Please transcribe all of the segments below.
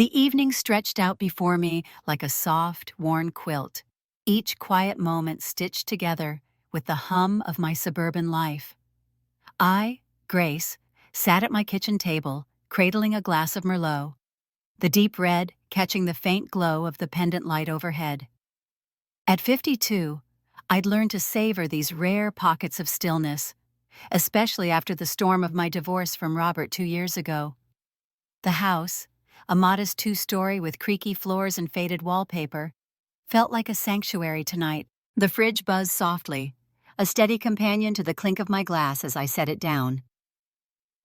The evening stretched out before me like a soft, worn quilt, each quiet moment stitched together with the hum of my suburban life. I, Grace, sat at my kitchen table, cradling a glass of merlot, the deep red catching the faint glow of the pendant light overhead. At 52, I'd learned to savor these rare pockets of stillness, especially after the storm of my divorce from Robert 2 years ago. The house, a modest two-story with creaky floors and faded wallpaper, felt like a sanctuary tonight. The fridge buzzed softly, a steady companion to the clink of my glass as I set it down.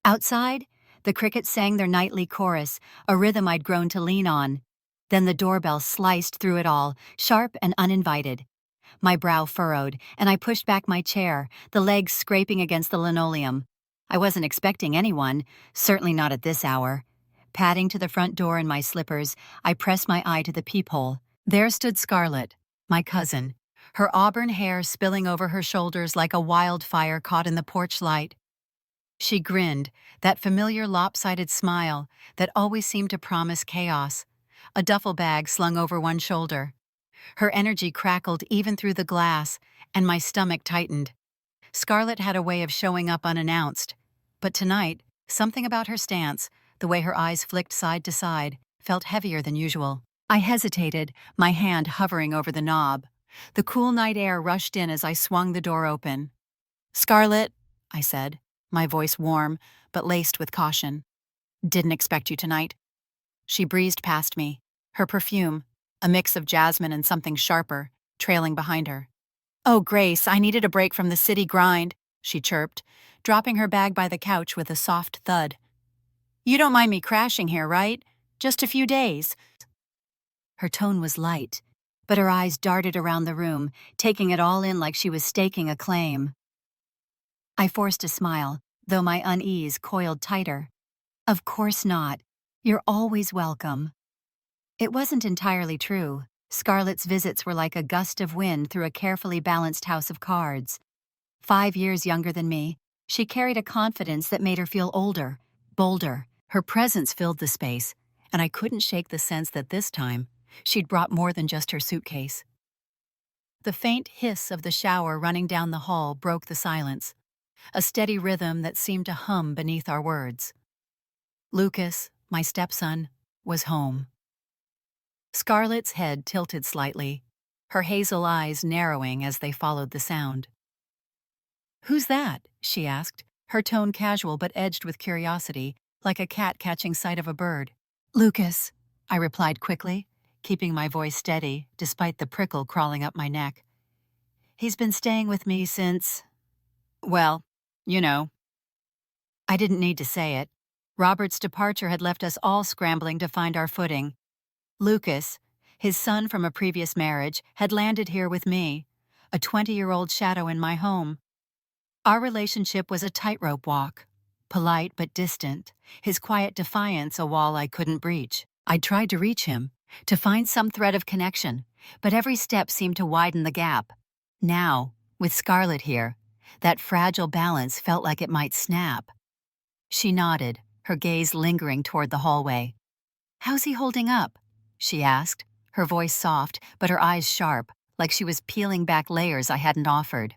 Outside, the crickets sang their nightly chorus, a rhythm I'd grown to lean on. Then the doorbell sliced through it all, sharp and uninvited. My brow furrowed, and I pushed back my chair, the legs scraping against the linoleum. I wasn't expecting anyone, certainly not at this hour. Padding to the front door in my slippers, I pressed my eye to the peephole. There stood Scarlett, my cousin, her auburn hair spilling over her shoulders like a wildfire caught in the porch light. She grinned, that familiar lopsided smile that always seemed to promise chaos, a duffel bag slung over one shoulder. Her energy crackled even through the glass, and my stomach tightened. Scarlett had a way of showing up unannounced, but tonight, something about her stance, the way her eyes flicked side to side, felt heavier than usual. I hesitated, my hand hovering over the knob. The cool night air rushed in as I swung the door open. "Scarlett," I said, my voice warm, but laced with caution. "Didn't expect you tonight." She breezed past me, her perfume, a mix of jasmine and something sharper, trailing behind her. "Oh, Grace, I needed a break from the city grind," she chirped, dropping her bag by the couch with a soft thud. "You don't mind me crashing here, right? Just a few days." Her tone was light, but her eyes darted around the room, taking it all in like she was staking a claim. I forced a smile, though my unease coiled tighter. "Of course not. You're always welcome." It wasn't entirely true. Scarlett's visits were like a gust of wind through a carefully balanced house of cards. 5 years younger than me, she carried a confidence that made her feel older, bolder. Her presence filled the space, and I couldn't shake the sense that this time, she'd brought more than just her suitcase. The faint hiss of the shower running down the hall broke the silence, a steady rhythm that seemed to hum beneath our words. Lucas, my stepson, was home. Scarlett's head tilted slightly, her hazel eyes narrowing as they followed the sound. "Who's that?" she asked, her tone casual but edged with curiosity, like a cat catching sight of a bird. "Lucas," I replied quickly, keeping my voice steady despite the prickle crawling up my neck. "He's been staying with me since, well, you know." I didn't need to say it. Robert's departure had left us all scrambling to find our footing. Lucas, his son from a previous marriage, had landed here with me, a 20-year-old shadow in my home. Our relationship was a tightrope walk, polite but distant, his quiet defiance a wall I couldn't breach. I tried to reach him, to find some thread of connection, but every step seemed to widen the gap. Now, with Scarlett here, that fragile balance felt like it might snap. She nodded, her gaze lingering toward the hallway. "How's he holding up?" she asked, her voice soft but her eyes sharp, like she was peeling back layers I hadn't offered.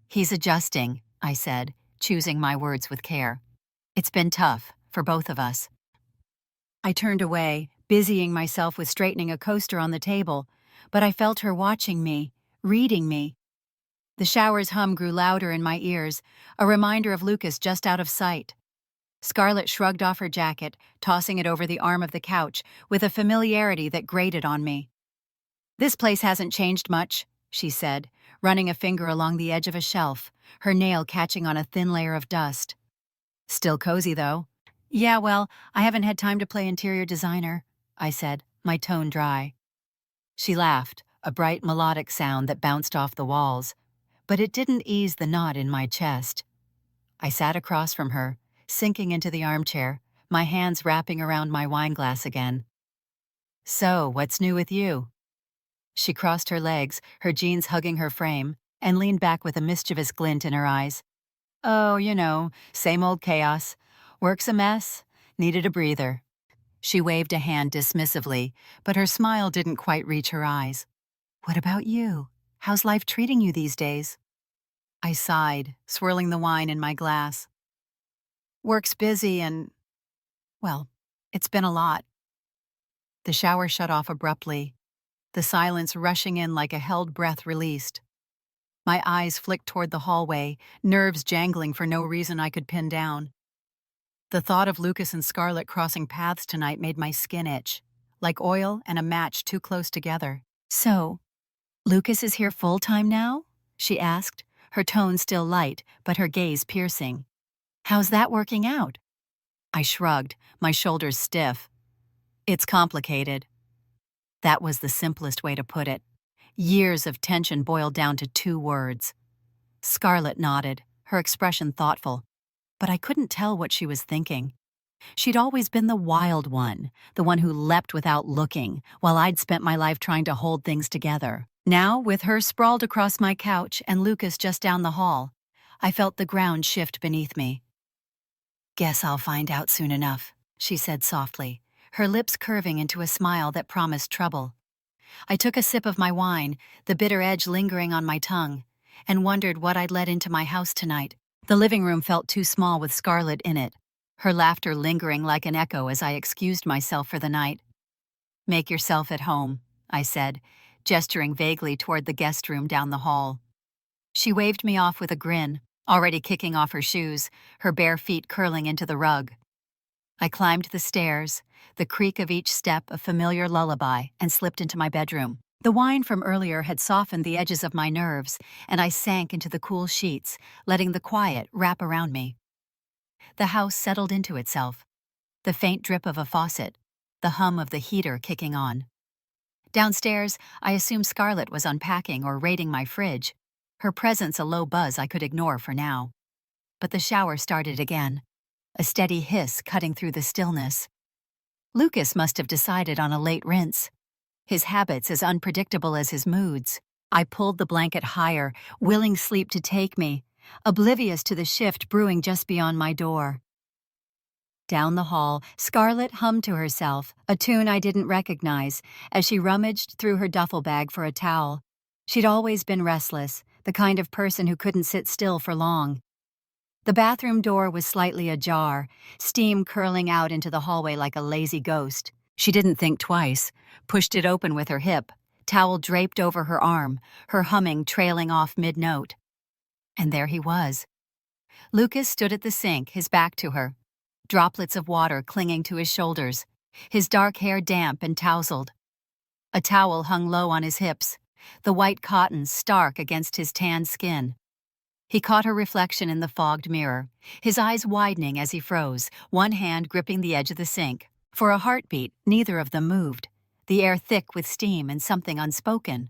"He's adjusting," I said, choosing my words with care. "It's been tough, for both of us." I turned away, busying myself with straightening a coaster on the table, but I felt her watching me, reading me. The shower's hum grew louder in my ears, a reminder of Lucas just out of sight. Scarlett shrugged off her jacket, tossing it over the arm of the couch with a familiarity that grated on me. "This place hasn't changed much," she said, running a finger along the edge of a shelf, her nail catching on a thin layer of dust. "Still cozy, though." "Yeah, well, I haven't had time to play interior designer," I said, my tone dry. She laughed, a bright melodic sound that bounced off the walls, but it didn't ease the knot in my chest. I sat across from her, sinking into the armchair, my hands wrapping around my wineglass again. "So, what's new with you?" She crossed her legs, her jeans hugging her frame, and leaned back with a mischievous glint in her eyes. "Oh, you know, same old chaos. Work's a mess. Needed a breather." She waved a hand dismissively, but her smile didn't quite reach her eyes. "What about you? How's life treating you these days?" I sighed, swirling the wine in my glass. "Work's busy and, well, it's been a lot." The shower shut off abruptly, the silence rushing in like a held breath released. My eyes flicked toward the hallway, nerves jangling for no reason I could pin down. The thought of Lucas and Scarlett crossing paths tonight made my skin itch, like oil and a match too close together. "So, Lucas is here full-time now?" she asked, her tone still light, but her gaze piercing. "How's that working out?" I shrugged, my shoulders stiff. "It's complicated." That was the simplest way to put it. Years of tension boiled down to 2 words. Scarlett nodded, her expression thoughtful, but I couldn't tell what she was thinking. She'd always been the wild one, the one who leapt without looking, while I'd spent my life trying to hold things together. Now, with her sprawled across my couch and Lucas just down the hall, I felt the ground shift beneath me. "Guess I'll find out soon enough," she said softly, her lips curving into a smile that promised trouble. I took a sip of my wine, the bitter edge lingering on my tongue, and wondered what I'd let into my house tonight. The living room felt too small with Scarlett in it, her laughter lingering like an echo as I excused myself for the night. "Make yourself at home," I said, gesturing vaguely toward the guest room down the hall. She waved me off with a grin, already kicking off her shoes, her bare feet curling into the rug. I climbed the stairs, the creak of each step a familiar lullaby, and slipped into my bedroom. The wine from earlier had softened the edges of my nerves, and I sank into the cool sheets, letting the quiet wrap around me. The house settled into itself, the faint drip of a faucet, the hum of the heater kicking on. Downstairs, I assumed Scarlett was unpacking or raiding my fridge, her presence a low buzz I could ignore for now. But the shower started again, a steady hiss cutting through the stillness. Lucas must have decided on a late rinse, his habits as unpredictable as his moods. I pulled the blanket higher, willing sleep to take me, oblivious to the shift brewing just beyond my door. Down the hall, Scarlett hummed to herself, a tune I didn't recognize, as she rummaged through her duffel bag for a towel. She'd always been restless, the kind of person who couldn't sit still for long. The bathroom door was slightly ajar, steam curling out into the hallway like a lazy ghost. She didn't think twice, pushed it open with her hip, towel draped over her arm, her humming trailing off mid-note. And there he was. Lucas stood at the sink, his back to her, droplets of water clinging to his shoulders, his dark hair damp and tousled. A towel hung low on his hips, the white cotton stark against his tanned skin. He caught her reflection in the fogged mirror, his eyes widening as he froze, one hand gripping the edge of the sink. For a heartbeat, neither of them moved, the air thick with steam and something unspoken.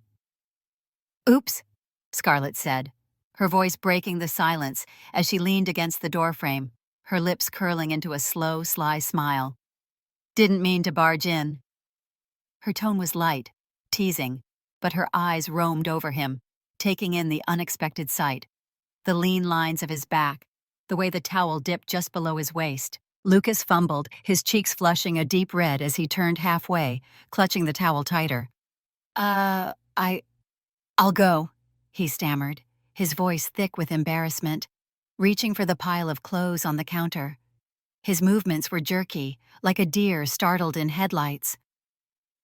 "Oops," Scarlett said, her voice breaking the silence as she leaned against the doorframe, her lips curling into a slow, sly smile. "Didn't mean to barge in." Her tone was light, teasing, but her eyes roamed over him, taking in the unexpected sight. The lean lines of his back, the way the towel dipped just below his waist. Lucas fumbled, his cheeks flushing a deep red as he turned halfway, clutching the towel tighter. I'll go," he stammered, his voice thick with embarrassment, reaching for the pile of clothes on the counter. His movements were jerky, like a deer startled in headlights.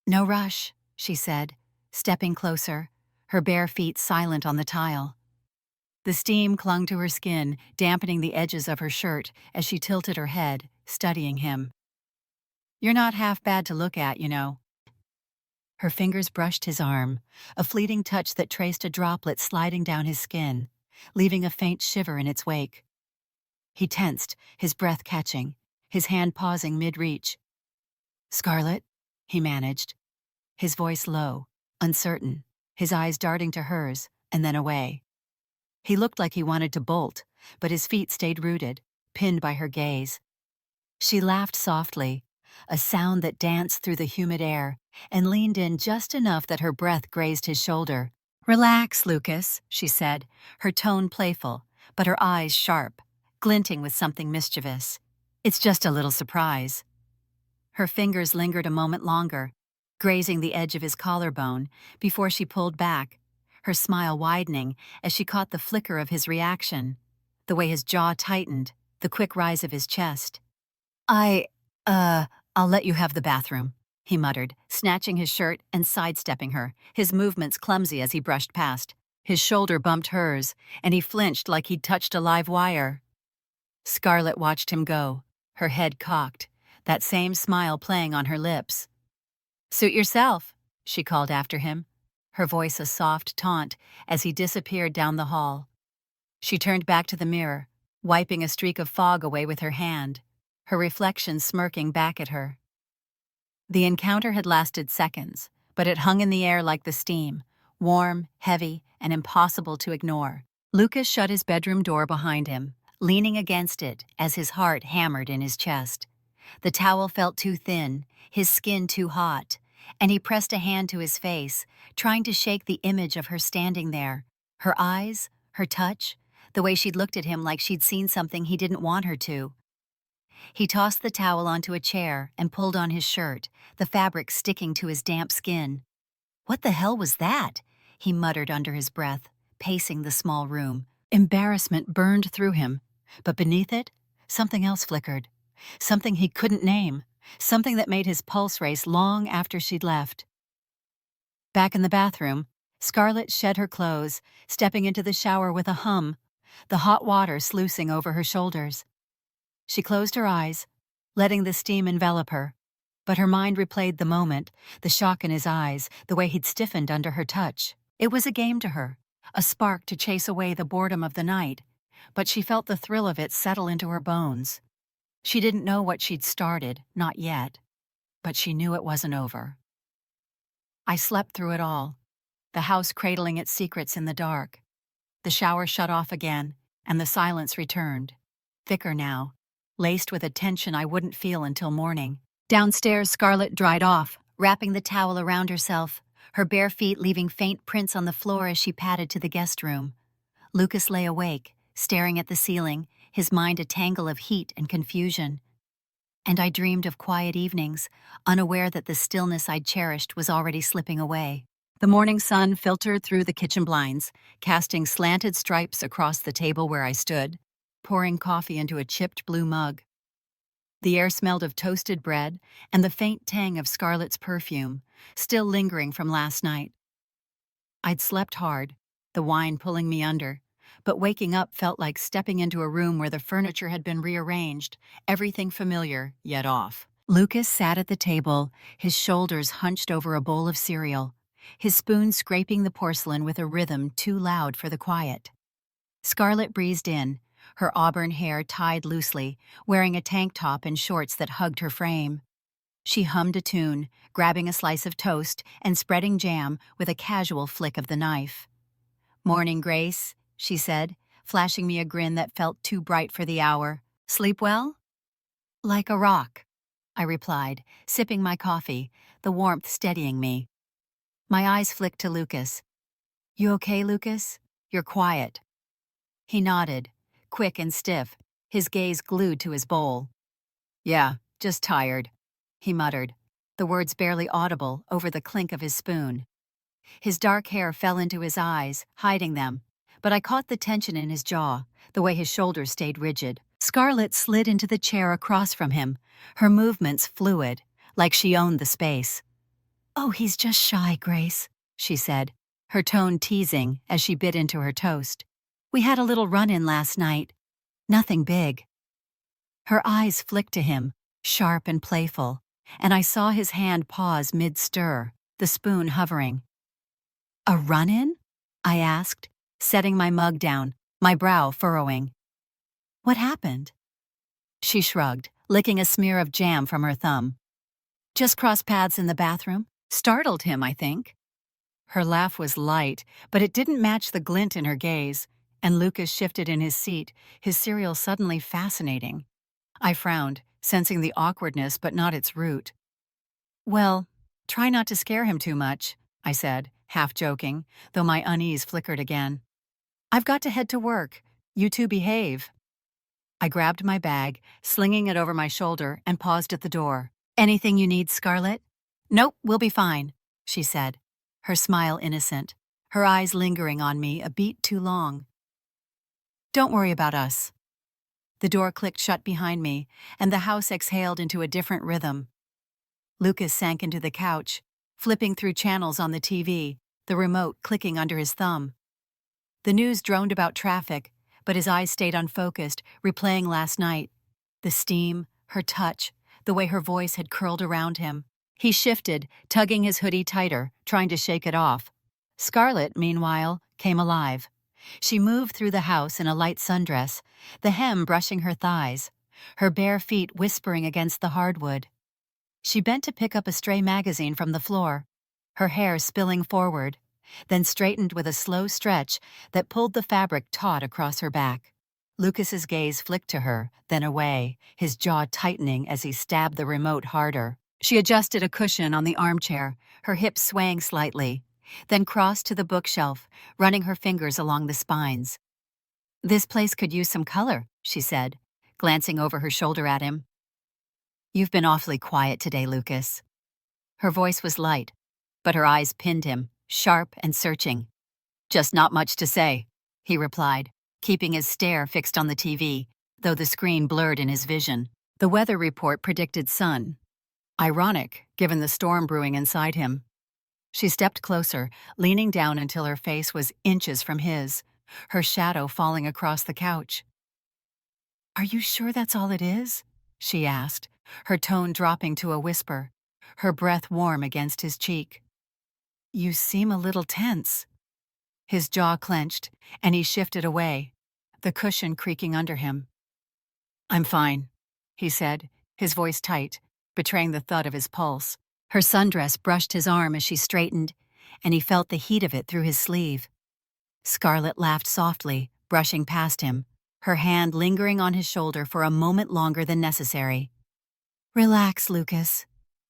"No rush," she said, stepping closer, her bare feet silent on the tile. The steam clung to her skin, dampening the edges of her shirt as she tilted her head, studying him. "You're not half bad to look at, you know." Her fingers brushed his arm, a fleeting touch that traced a droplet sliding down his skin, leaving a faint shiver in its wake. He tensed, his breath catching, his hand pausing mid-reach. "Scarlett," he managed, his voice low, uncertain, his eyes darting to hers and then away. He looked like he wanted to bolt, but his feet stayed rooted, pinned by her gaze. She laughed softly, a sound that danced through the humid air, and leaned in just enough that her breath grazed his shoulder. "Relax, Lucas," she said, her tone playful, but her eyes sharp, glinting with something mischievous. "It's just a little surprise." Her fingers lingered a moment longer, grazing the edge of his collarbone, before she pulled back, her smile widening as she caught the flicker of his reaction, the way his jaw tightened, the quick rise of his chest. I'll let you have the bathroom," he muttered, snatching his shirt and sidestepping her, his movements clumsy as he brushed past. His shoulder bumped hers, and he flinched like he'd touched a live wire. Scarlett watched him go, her head cocked, that same smile playing on her lips. "Suit yourself," she called after him, her voice a soft taunt as he disappeared down the hall. She turned back to the mirror, wiping a streak of fog away with her hand, her reflection smirking back at her. The encounter had lasted seconds, but it hung in the air like the steam, warm, heavy, and impossible to ignore. Lucas shut his bedroom door behind him, leaning against it as his heart hammered in his chest. The towel felt too thin, his skin too hot, and he pressed a hand to his face, trying to shake the image of her standing there, her eyes, her touch, the way she'd looked at him like she'd seen something he didn't want her to. He tossed the towel onto a chair and pulled on his shirt, the fabric sticking to his damp skin. "What the hell was that?" he muttered under his breath, pacing the small room. Embarrassment burned through him, but beneath it, something else flickered. Something he couldn't name, something that made his pulse race long after she'd left. Back in the bathroom, Scarlett shed her clothes, stepping into the shower with a hum, the hot water sluicing over her shoulders. She closed her eyes, letting the steam envelop her, but her mind replayed the moment, the shock in his eyes, the way he'd stiffened under her touch. It was a game to her, a spark to chase away the boredom of the night, but she felt the thrill of it settle into her bones. She didn't know what she'd started, not yet, but she knew it wasn't over. I slept through it all, the house cradling its secrets in the dark. The shower shut off again, and the silence returned, thicker now, laced with a tension I wouldn't feel until morning. Downstairs, Scarlett dried off, wrapping the towel around herself, her bare feet leaving faint prints on the floor as she padded to the guest room. Lucas lay awake, staring at the ceiling, his mind a tangle of heat and confusion. And I dreamed of quiet evenings, unaware that the stillness I'd cherished was already slipping away. The morning sun filtered through the kitchen blinds, casting slanted stripes across the table where I stood, pouring coffee into a chipped blue mug. The air smelled of toasted bread and the faint tang of Scarlett's perfume, still lingering from last night. I'd slept hard, the wine pulling me under, but waking up felt like stepping into a room where the furniture had been rearranged, everything familiar, yet off. Lucas sat at the table, his shoulders hunched over a bowl of cereal, his spoon scraping the porcelain with a rhythm too loud for the quiet. Scarlett breezed in, her auburn hair tied loosely, wearing a tank top and shorts that hugged her frame. She hummed a tune, grabbing a slice of toast and spreading jam with a casual flick of the knife. "Morning, Grace," she said, flashing me a grin that felt too bright for the hour. "Sleep well?" "Like a rock," I replied, sipping my coffee, the warmth steadying me. My eyes flicked to Lucas. "You okay, Lucas? You're quiet." He nodded, quick and stiff, his gaze glued to his bowl. "Yeah, just tired," he muttered, the words barely audible over the clink of his spoon. His dark hair fell into his eyes, hiding them, but I caught the tension in his jaw, the way his shoulders stayed rigid. Scarlett slid into the chair across from him, her movements fluid, like she owned the space. "Oh, he's just shy, Grace," she said, her tone teasing as she bit into her toast. "We had a little run-in last night. Nothing big." Her eyes flicked to him, sharp and playful, and I saw his hand pause mid-stir, the spoon hovering. "A run-in?" I asked, setting my mug down, my brow furrowing. "What happened?" She shrugged, licking a smear of jam from her thumb. "Just crossed paths in the bathroom. Startled him, I think." Her laugh was light, but it didn't match the glint in her gaze, and Lucas shifted in his seat, his cereal suddenly fascinating. I frowned, sensing the awkwardness but not its root. "Well, try not to scare him too much," I said, half joking, though my unease flickered again. "I've got to head to work. You two behave." I grabbed my bag, slinging it over my shoulder, and paused at the door. Anything you need, Scarlett? Nope, we'll be fine, she said, her smile innocent, her eyes lingering on me a beat too long. Don't worry about us. The door clicked shut behind me, and the house exhaled into a different rhythm. Lucas sank into the couch, flipping through channels on the TV, the remote clicking under his thumb. The news droned about traffic, but his eyes stayed unfocused, replaying last night. The steam, her touch, the way her voice had curled around him. He shifted, tugging his hoodie tighter, trying to shake it off. Scarlett, meanwhile, came alive. She moved through the house in a light sundress, the hem brushing her thighs, her bare feet whispering against the hardwood. She bent to pick up a stray magazine from the floor, her hair spilling forward, then straightened with a slow stretch that pulled the fabric taut across her back. Lucas's gaze flicked to her, then away, his jaw tightening as he stabbed the remote harder. She adjusted a cushion on the armchair, her hips swaying slightly, then crossed to the bookshelf, running her fingers along the spines. "This place could use some color," she said, glancing over her shoulder at him. "You've been awfully quiet today, Lucas." Her voice was light, but her eyes pinned him, sharp and searching. "Just not much to say," he replied, keeping his stare fixed on the TV, though the screen blurred in his vision. The weather report predicted sun. Ironic, given the storm brewing inside him. She stepped closer, leaning down until her face was inches from his, her shadow falling across the couch. "Are you sure that's all it is?" she asked, her tone dropping to a whisper, her breath warm against his cheek. "You seem a little tense." His jaw clenched, and he shifted away, the cushion creaking under him. "I'm fine," he said, his voice tight, betraying the thud of his pulse. Her sundress brushed his arm as she straightened, and he felt the heat of it through his sleeve. Scarlett laughed softly, brushing past him, her hand lingering on his shoulder for a moment longer than necessary. "Relax, Lucas,"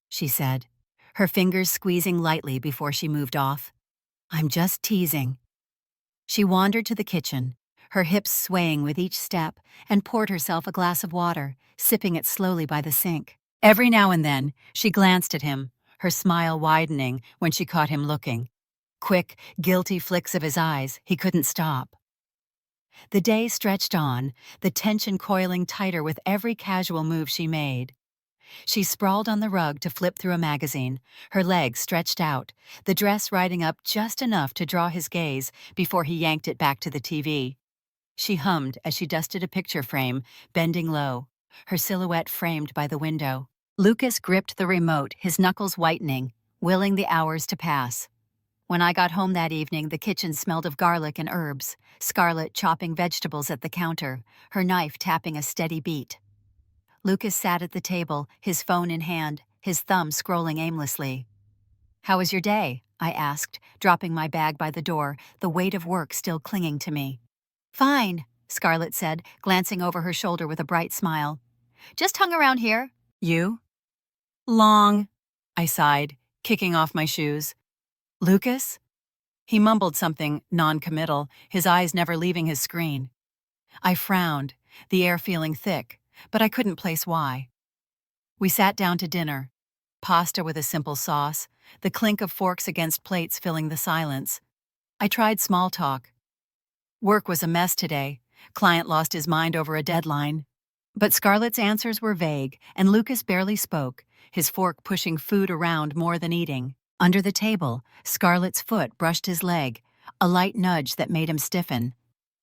she said, her fingers squeezing lightly before she moved off. "I'm just teasing." She wandered to the kitchen, her hips swaying with each step, and poured herself a glass of water, sipping it slowly by the sink. Every now and then, she glanced at him, her smile widening when she caught him looking. Quick, guilty flicks of his eyes, he couldn't stop. The day stretched on, the tension coiling tighter with every casual move she made. She sprawled on the rug to flip through a magazine, her legs stretched out, the dress riding up just enough to draw his gaze before he yanked it back to the TV. She hummed as she dusted a picture frame, bending low, her silhouette framed by the window. Lucas gripped the remote, his knuckles whitening, willing the hours to pass. When I got home that evening, the kitchen smelled of garlic and herbs, Scarlett chopping vegetables at the counter, her knife tapping a steady beat. Lucas sat at the table, his phone in hand, his thumb scrolling aimlessly. "How was your day?" I asked, dropping my bag by the door, the weight of work still clinging to me. "Fine," Scarlett said, glancing over her shoulder with a bright smile. "Just hung around here." "You?" "Long," I sighed, kicking off my shoes. "Lucas?" He mumbled something non-committal, his eyes never leaving his screen. I frowned, the air feeling thick, but I couldn't place why. We sat down to dinner. Pasta with a simple sauce, the clink of forks against plates filling the silence. I tried small talk. Work was a mess today. Client lost his mind over a deadline. But Scarlett's answers were vague, and Lucas barely spoke, his fork pushing food around more than eating. Under the table, Scarlett's foot brushed his leg, a light nudge that made him stiffen.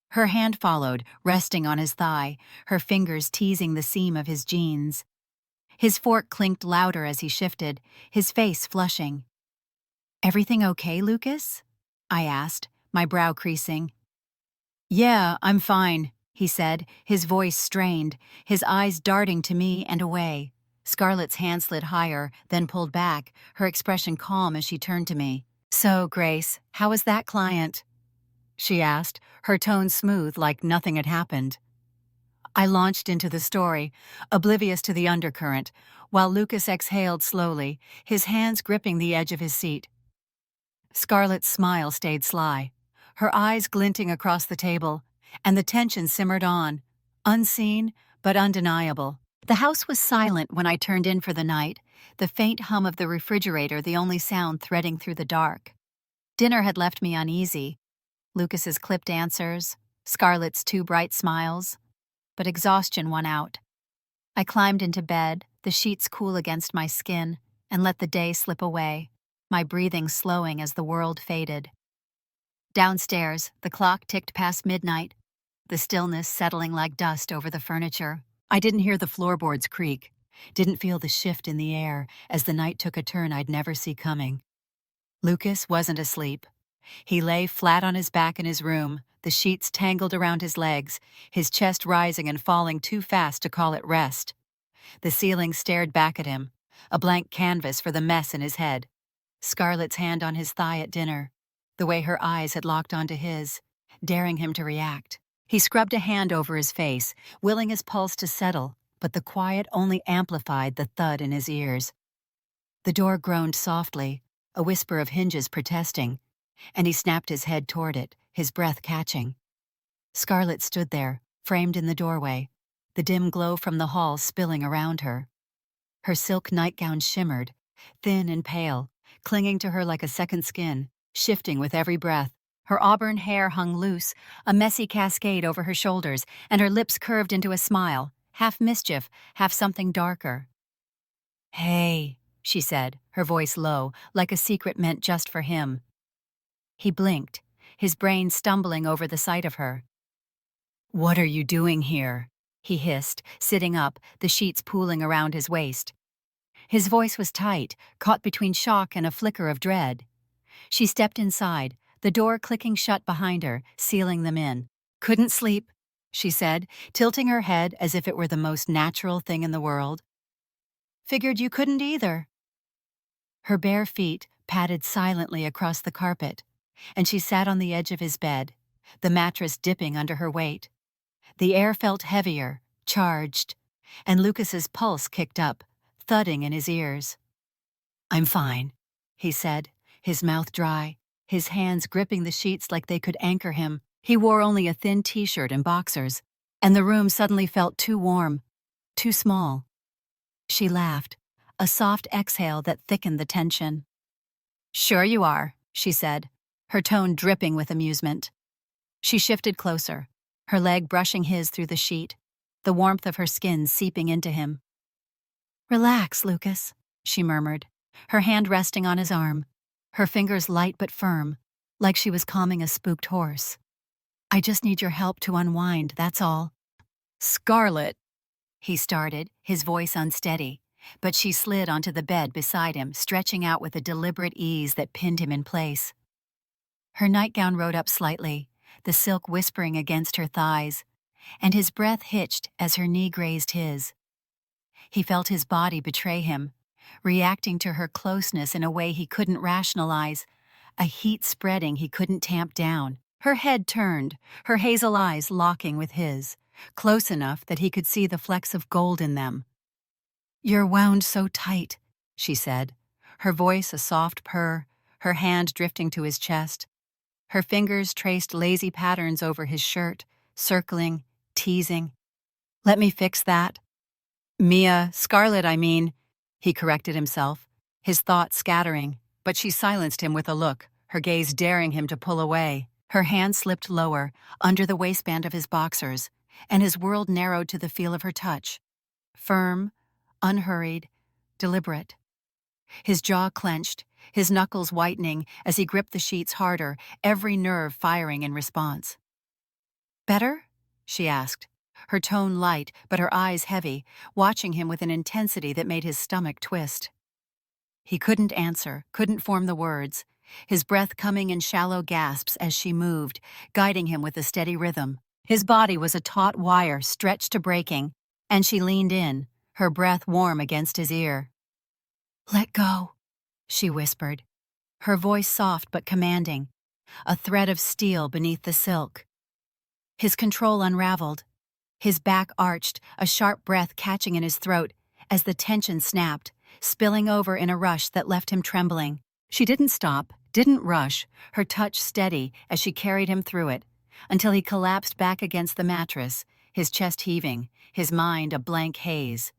Her hand followed, resting on his thigh, her fingers teasing the seam of his jeans. His fork clinked louder as he shifted, his face flushing. "Everything okay, Lucas?" I asked, my brow creasing. "Yeah, I'm fine," he said, his voice strained, his eyes darting to me and away. Scarlett's hand slid higher, then pulled back, her expression calm as she turned to me. "So, Grace, how was that client?" she asked, her tone smooth like nothing had happened. I launched into the story, oblivious to the undercurrent, while Lucas exhaled slowly, his hands gripping the edge of his seat. Scarlett's smile stayed sly, her eyes glinting across the table, and the tension simmered on, unseen but undeniable. The house was silent when I turned in for the night, the faint hum of the refrigerator the only sound threading through the dark. Dinner had left me uneasy. Lucas's clipped answers, Scarlett's too bright smiles, but exhaustion won out. I climbed into bed, the sheets cool against my skin, and let the day slip away, my breathing slowing as the world faded. Downstairs, the clock ticked past midnight, the stillness settling like dust over the furniture. I didn't hear the floorboards creak, didn't feel the shift in the air as the night took a turn I'd never see coming. Lucas wasn't asleep. He lay flat on his back in his room, the sheets tangled around his legs, his chest rising and falling too fast to call it rest. The ceiling stared back at him, a blank canvas for the mess in his head. Scarlett's hand on his thigh at dinner, the way her eyes had locked onto his, daring him to react. He scrubbed a hand over his face, willing his pulse to settle, but the quiet only amplified the thud in his ears. The door groaned softly, a whisper of hinges protesting, and he snapped his head toward it, his breath catching. Scarlett stood there, framed in the doorway, the dim glow from the hall spilling around her. Her silk nightgown shimmered, thin and pale, clinging to her like a second skin, shifting with every breath. Her auburn hair hung loose, a messy cascade over her shoulders, and her lips curved into a smile, half mischief, half something darker. "Hey," she said, her voice low, like a secret meant just for him. He blinked, his brain stumbling over the sight of her. "What are you doing here?" he hissed, sitting up, the sheets pooling around his waist. His voice was tight, caught between shock and a flicker of dread. She stepped inside, the door clicking shut behind her, sealing them in. "Couldn't sleep," she said, tilting her head as if it were the most natural thing in the world. "Figured you couldn't either." Her bare feet padded silently across the carpet, and she sat on the edge of his bed, the mattress dipping under her weight. The air felt heavier, charged, and Lucas's pulse kicked up, thudding in his ears. "I'm fine," he said, his mouth dry, his hands gripping the sheets like they could anchor him. He wore only a thin t-shirt and boxers, and the room suddenly felt too warm, too small. She laughed, a soft exhale that thickened the tension. "Sure you are," she said, her tone dripping with amusement. She shifted closer, her leg brushing his through the sheet, the warmth of her skin seeping into him. "Relax, Lucas," she murmured, her hand resting on his arm, her fingers light but firm, like she was calming a spooked horse. "I just need your help to unwind, that's all." "Scarlett," he started, his voice unsteady, but she slid onto the bed beside him, stretching out with a deliberate ease that pinned him in place. Her nightgown rode up slightly, the silk whispering against her thighs, and his breath hitched as her knee grazed his. He felt his body betray him, reacting to her closeness in a way he couldn't rationalize, a heat spreading he couldn't tamp down. Her head turned, her hazel eyes locking with his, close enough that he could see the flecks of gold in them. "You're wound so tight," she said, her voice a soft purr, her hand drifting to his chest. Her fingers traced lazy patterns over his shirt, circling, teasing. "Let me fix that." Scarlett, I mean," he corrected himself, his thoughts scattering, but she silenced him with a look, her gaze daring him to pull away. Her hand slipped lower, under the waistband of his boxers, and his world narrowed to the feel of her touch. Firm, unhurried, deliberate. His jaw clenched, his knuckles whitening as he gripped the sheets harder, every nerve firing in response. "Better?" she asked, her tone light but her eyes heavy, watching him with an intensity that made his stomach twist. He couldn't answer, couldn't form the words, his breath coming in shallow gasps as she moved, guiding him with a steady rhythm. His body was a taut wire stretched to breaking, and she leaned in, her breath warm against his ear. "Let go," she whispered, her voice soft but commanding, a thread of steel beneath the silk. His control unraveled, his back arched, a sharp breath catching in his throat as the tension snapped, spilling over in a rush that left him trembling. She didn't stop, didn't rush, her touch steady as she carried him through it, until he collapsed back against the mattress, his chest heaving, his mind a blank haze.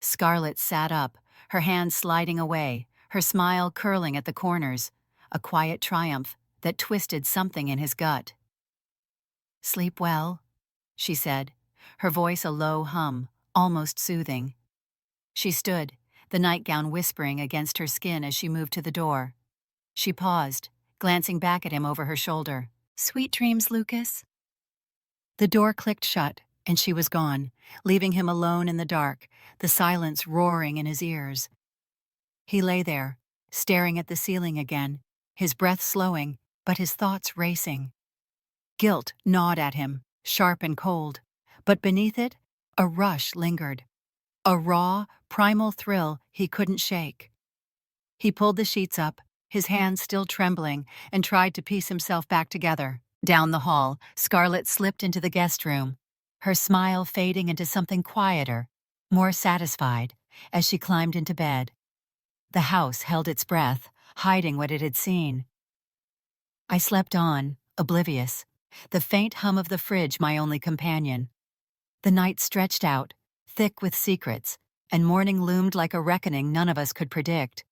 Scarlett sat up, her hands sliding away, her smile curling at the corners, a quiet triumph that twisted something in his gut. "Sleep well," she said, her voice a low hum, almost soothing. She stood, the nightgown whispering against her skin as she moved to the door. She paused, glancing back at him over her shoulder. "Sweet dreams, Lucas." The door clicked shut, and she was gone, leaving him alone in the dark, the silence roaring in his ears. He lay there, staring at the ceiling again, his breath slowing, but his thoughts racing. Guilt gnawed at him, sharp and cold, but beneath it, a rush lingered. A raw, primal thrill he couldn't shake. He pulled the sheets up, his hands still trembling, and tried to piece himself back together. Down the hall, Scarlett slipped into the guest room, her smile fading into something quieter, more satisfied, as she climbed into bed. The house held its breath, hiding what it had seen. I slept on, oblivious, the faint hum of the fridge my only companion. The night stretched out, thick with secrets, and morning loomed like a reckoning none of us could predict.